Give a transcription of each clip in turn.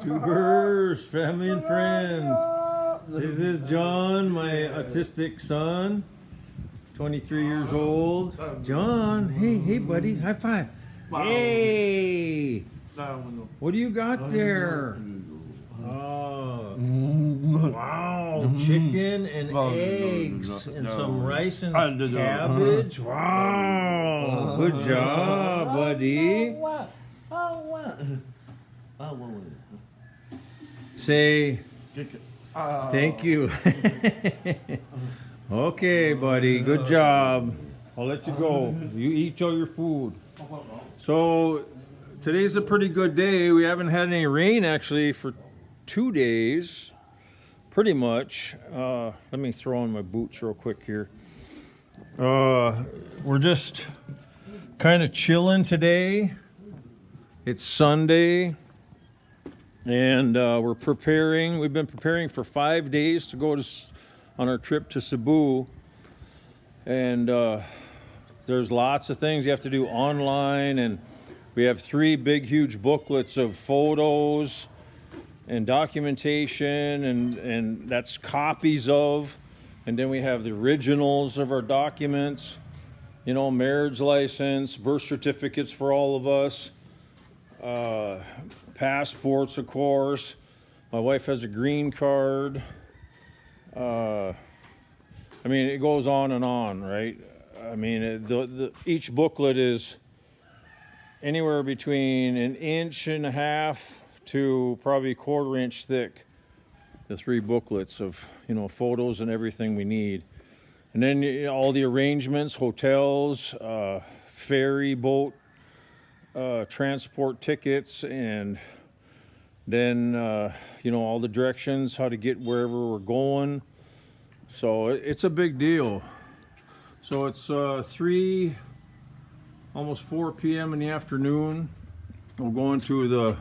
Tubers, family and friends. This is John, my autistic son, 23 years old. John, hey buddy, high five. Hey, what do you got there? Oh, wow, chicken and eggs and some rice and cabbage. Wow, good job, buddy. Say thank you. Okay, buddy, good job. I'll let you go. You eat all your food. So today's a pretty good day. We haven't had any rain actually for 2 days, pretty much. Let me throw on my boots real quick here. We're just kind of chilling today. It's Sunday. And we're preparing. We've been preparing for 5 days to go on our trip to Cebu. And there's lots of things you have to do online. And we have 3 big, huge booklets of photos and documentation. And that's copies of. And then we have the originals of our documents. You know, marriage license, birth certificates for all of us. Passports, of course. My wife has a green card. I mean, it goes on, right? I mean, each booklet is anywhere between 1.5 inches to probably 1/4 inch thick. The 3 booklets of, you know, photos and everything we need. And then all the arrangements, hotels, ferry boat, transport tickets, and then you know, all the directions how to get wherever we're going. So it's a big deal. So it's 3 almost 4 p.m. in the afternoon. We're going to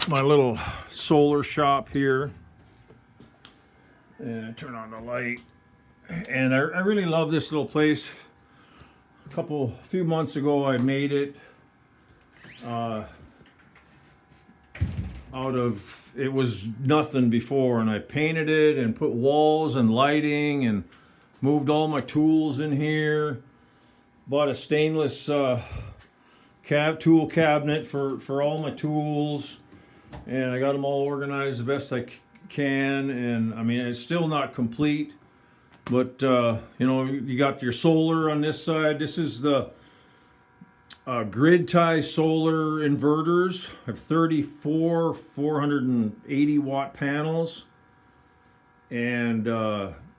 my little solar shop here, and turn on the light. And I really love this little place. A few months ago I made it out of, it was nothing before, and I painted it and put walls and lighting and moved all my tools in here. Bought a stainless tool cabinet for all my tools, and I got them all organized the best I can. And I mean, it's still not complete, but you know, you got your solar on this side. This is the grid tie solar inverters. I have 34 480 watt panels, and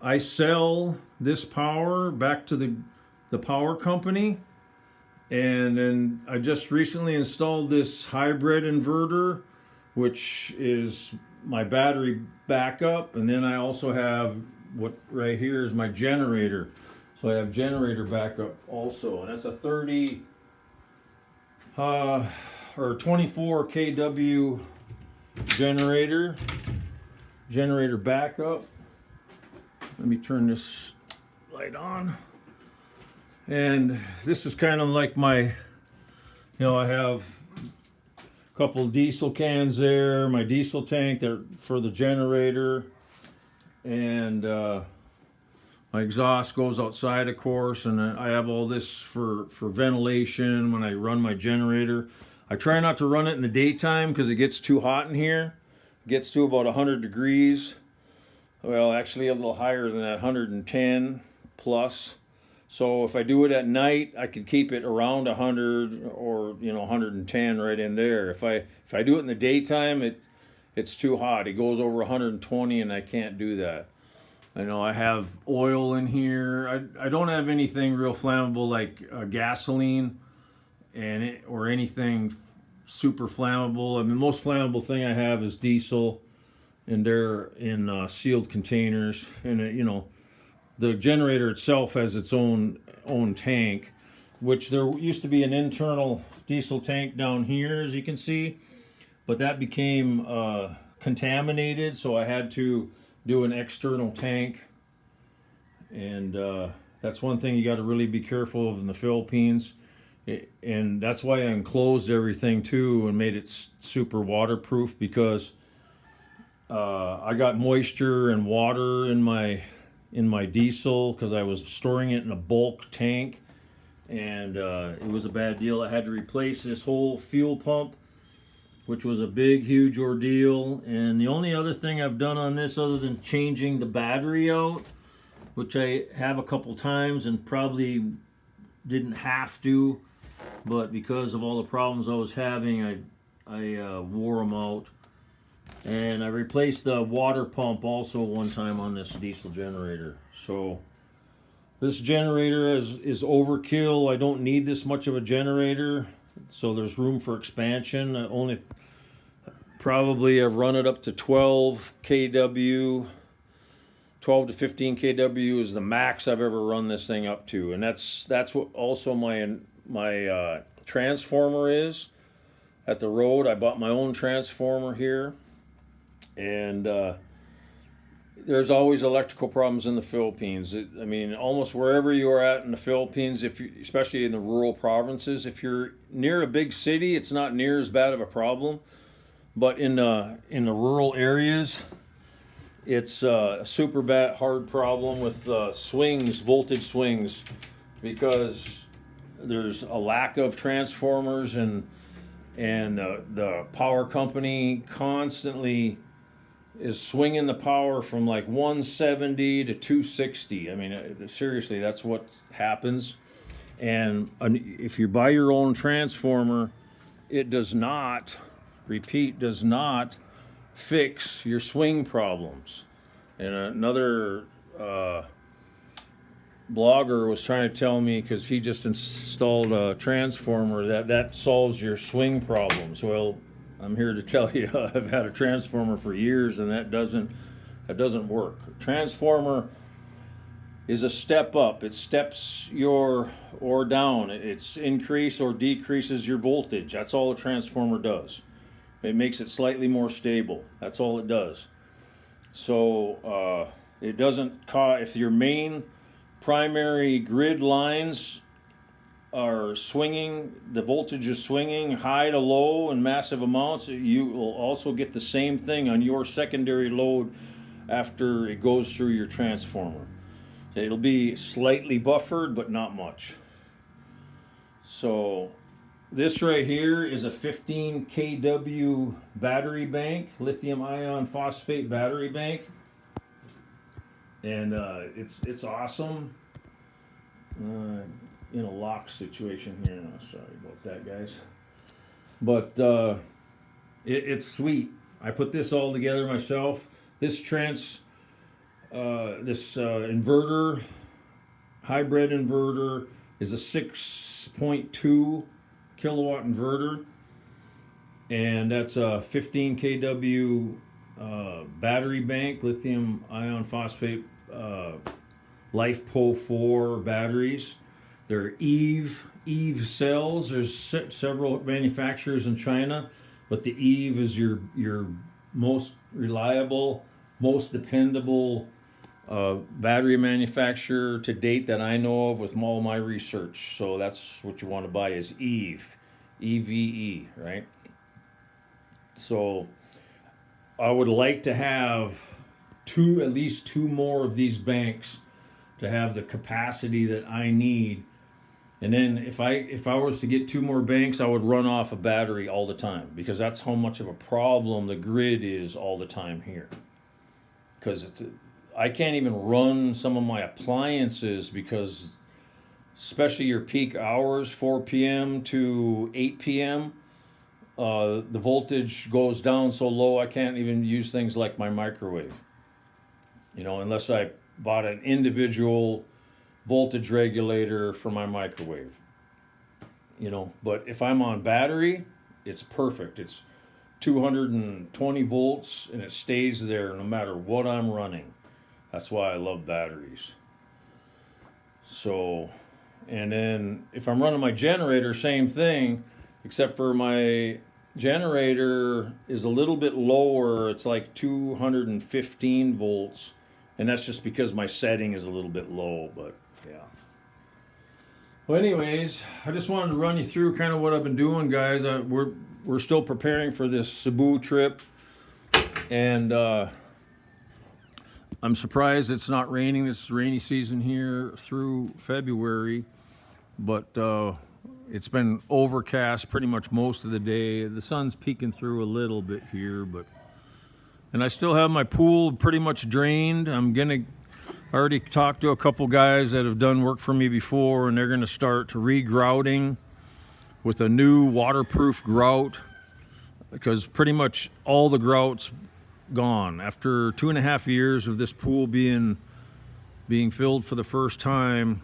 I sell this power back to the power company. And then I just recently installed this hybrid inverter, which is my battery backup. And then I also have what right here is my generator. So I have generator backup also, and that's a 24 kW generator backup. Let me turn this light on. And this is kind of like my, you know, I have a couple diesel cans there, my diesel tank there for the generator, and my exhaust goes outside, of course, and I have all this for ventilation when I run my generator. I try not to run it in the daytime because it gets too hot in here. It gets to about 100 degrees. Well, actually a little higher than that, 110 plus. So if I do it at night, I could keep it around 100 or, you know, 110 right in there. If I do it in the daytime, it's too hot. It goes over 120, and I can't do that. I know I have oil in here. I don't have anything real flammable like gasoline or anything super flammable. I mean, most flammable thing I have is diesel, and they're in sealed containers. And you know, the generator itself has its own tank, which there used to be an internal diesel tank down here, as you can see, but that became contaminated, so I had to do an external tank. And that's one thing you got to really be careful of in the Philippines. And that's why I enclosed everything too and made it super waterproof, because I got moisture and water in my diesel because I was storing it in a bulk tank, and it was a bad deal. I had to replace this whole fuel pump, which was a big, huge ordeal. And the only other thing I've done on this, other than changing the battery out, which I have a couple times and probably didn't have to, but because of all the problems I was having, I wore them out. And I replaced the water pump also one time on this diesel generator. So this generator is overkill. I don't need this much of a generator, so there's room for expansion. Probably I've run it up to 12 kW. 12 to 15 kW is the max I've ever run this thing up to, and that's what also my transformer is at the road. I bought my own transformer here, and there's always electrical problems in the Philippines. I mean, almost wherever you are at in the Philippines, especially in the rural provinces, if you're near a big city, it's not near as bad of a problem, but in the rural areas, it's a super bad, hard problem with voltage swings, because there's a lack of transformers, and the power company constantly is swinging the power from like 170 to 260. I mean, seriously, that's what happens. And if you buy your own transformer, it does not fix your swing problems. And another blogger was trying to tell me, because he just installed a transformer, that solves your swing problems. Well, I'm here to tell you, I've had a transformer for years, and that doesn't work. Transformer is a step up. It steps or down. It's increase or decreases your voltage. That's all a transformer does. It makes it slightly more stable. That's all it does. So it doesn't cause, if your main primary grid lines are swinging, the voltage is swinging high to low in massive amounts, you will also get the same thing on your secondary load after it goes through your transformer. It'll be slightly buffered, but not much. So this right here is a 15 kW battery bank, lithium ion phosphate battery bank, and it's awesome. In a lock situation here. No, sorry about that, guys. But it's sweet. I put this all together myself. This inverter, hybrid inverter, is a 6.2 kilowatt inverter, and that's a 15 kW battery bank, lithium ion phosphate LifePo 4 batteries. They're Eve cells. There's several manufacturers in China, but the Eve is your most reliable, most dependable battery manufacturer to date that I know of with all my research. So that's what you want to buy, is Eve, EVE, right? So I would like to have at least two more of these banks to have the capacity that I need. And then if I was to get two more banks, I would run off a battery all the time, because that's how much of a problem the grid is all the time here. Because I can't even run some of my appliances, because especially your peak hours, 4 p.m. to 8 p.m., the voltage goes down so low I can't even use things like my microwave. Unless I bought an individual voltage regulator for my microwave. But if I'm on battery, it's perfect. It's 220 volts and it stays there no matter what I'm running. That's why I love batteries. So, and then if I'm running my generator, same thing, except for my generator is a little bit lower. It's like 215 volts. And that's just because my setting is a little bit low, but yeah. Well, anyways, I just wanted to run you through kind of what I've been doing, guys. We're still preparing for this Cebu trip, and I'm surprised it's not raining. This rainy season here through February, but it's been overcast pretty much most of the day. The sun's peeking through a little bit here, and I still have my pool pretty much drained. I already talked to a couple guys that have done work for me before, and they're going to start regrouting with a new waterproof grout, because pretty much all the grout's gone. After 2.5 years of this pool being filled for the first time,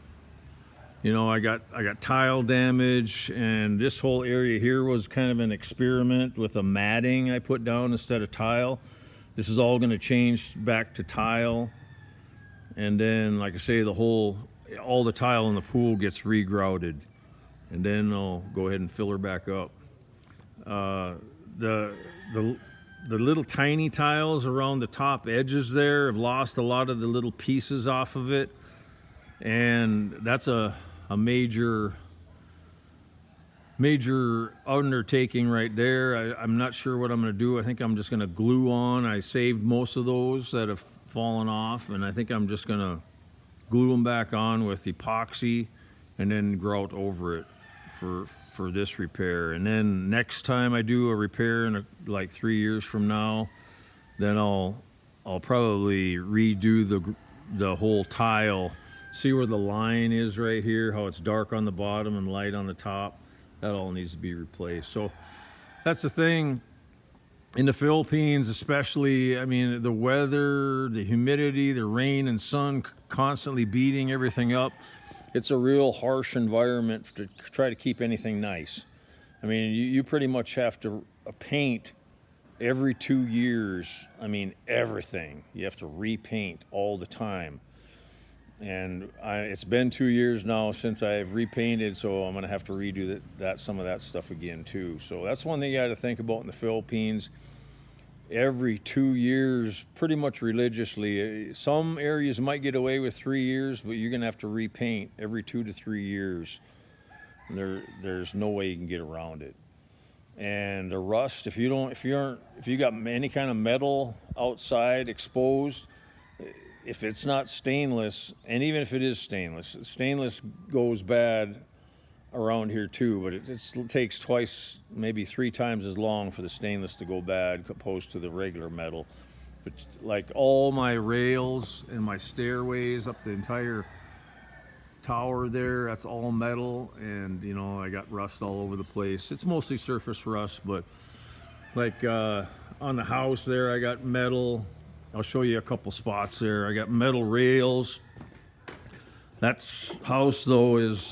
you know, I got tile damage, and this whole area here was kind of an experiment with a matting I put down instead of tile. This is all going to change back to tile. And then, like I say, all the tile in the pool gets regrouted, and then I'll go ahead and fill her back up. The little tiny tiles around the top edges there have lost a lot of the little pieces off of it, and that's a major undertaking right there. I'm not sure what I'm going to do. I think I'm just going to glue on. I saved most of those that have fallen off, and I think I'm just going to glue them back on with epoxy and then grout over it for this repair. And then next time I do a repair in like 3 years from now, then I'll probably redo the whole tile. See where the line is right here, how it's dark on the bottom and light on the top? That all needs to be replaced. So that's the thing. In the Philippines especially, I mean, the weather, the humidity, the rain and sun constantly beating everything up. It's a real harsh environment to try to keep anything nice. I mean, you pretty much have to paint every 2 years. I mean, everything. You have to repaint all the time. And it's been 2 years now since I've repainted, so I'm going to have to redo some of that stuff again too. So that's one thing you got to think about in the Philippines. Every 2 years, pretty much religiously. Some areas might get away with 3 years, but you're going to have to repaint every 2 to 3 years. There's no way you can get around it. And the rust, if you got any kind of metal outside exposed, if it's not stainless, and even if it is stainless goes bad around here too, but it takes twice, maybe 3 times as long for the stainless to go bad opposed to the regular metal. But like all my rails and my stairways up the entire tower there, that's all metal, and you know, I got rust all over the place. It's mostly surface rust, but like on the house there, I got metal. I'll show you a couple spots there. I got metal rails. That house though is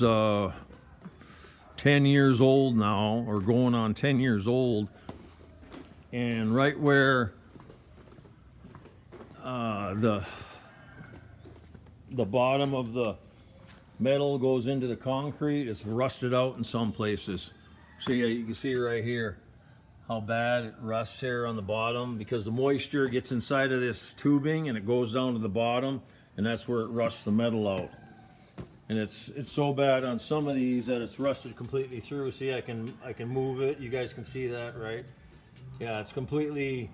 10 years old now, or going on 10 years old. And right where the bottom of the metal goes into the concrete, it's rusted out in some places. So yeah, you can see right here how bad it rusts here on the bottom, because the moisture gets inside of this tubing and it goes down to the bottom, and that's where it rusts the metal out. And it's so bad on some of these that it's rusted completely through. See, I can move it. You guys can see that, right? Yeah, it's completely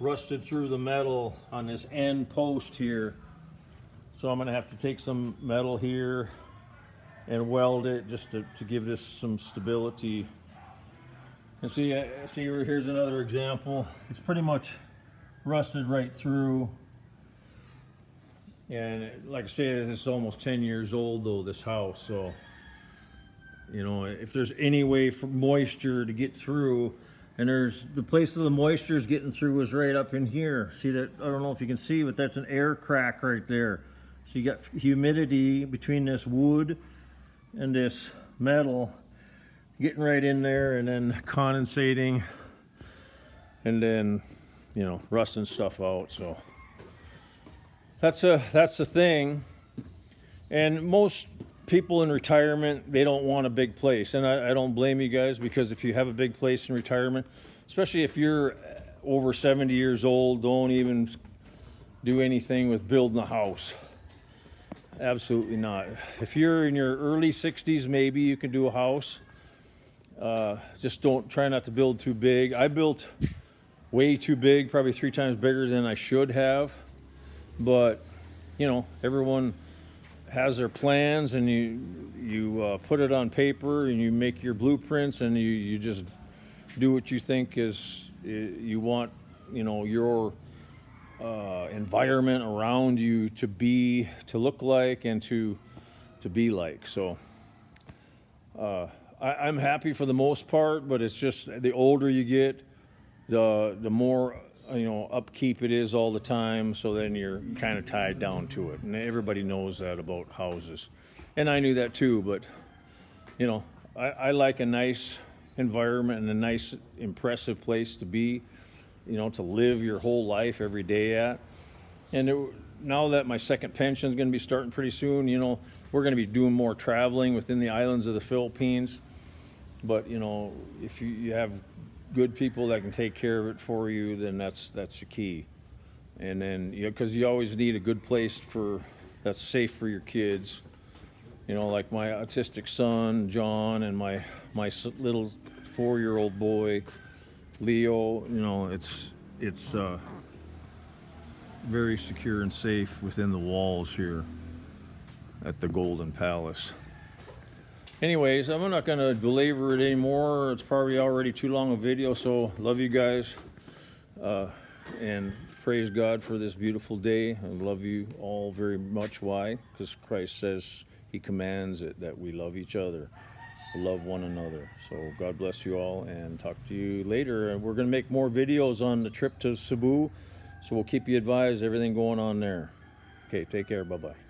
rusted through the metal on this end post here. So I'm gonna have to take some metal here and weld it just to give this some stability. And see, here's another example. It's pretty much rusted right through. And like I say, this is almost 10 years old though, this house. So, you know, if there's any way for moisture to get through, and there's the place of the moisture is getting through is right up in here. See that? I don't know if you can see, but that's an air crack right there. So you got humidity between this wood and this metal getting right in there, and then condensating, and then, you know, rusting stuff out. So that's the thing. And most people in retirement, they don't want a big place, and I don't blame you guys, because if you have a big place in retirement, especially if you're over 70 years old, don't even do anything with building a house. Absolutely not. If you're in your early 60s, maybe you can do a house. Just don't try not to build too big. I built way too big, probably 3 times bigger than I should have. But you know, everyone has their plans, and you put it on paper, and you make your blueprints, and you just do what you think is you want. You know, your environment around you to look like, and to be like. So I'm happy for the most part, but it's just the older you get, the more upkeep it is all the time. So then you're kind of tied down to it, and everybody knows that about houses, and I knew that too. But you know, I like a nice environment and a nice, impressive place to be. You know, to live your whole life every day at. And now that my second pension is going to be starting pretty soon, you know, we're going to be doing more traveling within the islands of the Philippines. But you know, if you have good people that can take care of it for you, then that's the key. And then, you know, because you always need a good place that's safe for your kids. You know, like my autistic son John, and my little 4-year-old boy Leo. You know, it's very secure and safe within the walls here at the Golden Palace. Anyways, I'm not going to belabor it anymore. It's probably already too long a video, so love you guys, and praise God for this beautiful day. I love you all very much. Why? Because Christ says, he commands it, that we love each other, love one another. So God bless you all, and talk to you later. And we're going to make more videos on the trip to Cebu, so we'll keep you advised everything going on there. Okay, take care. Bye-bye.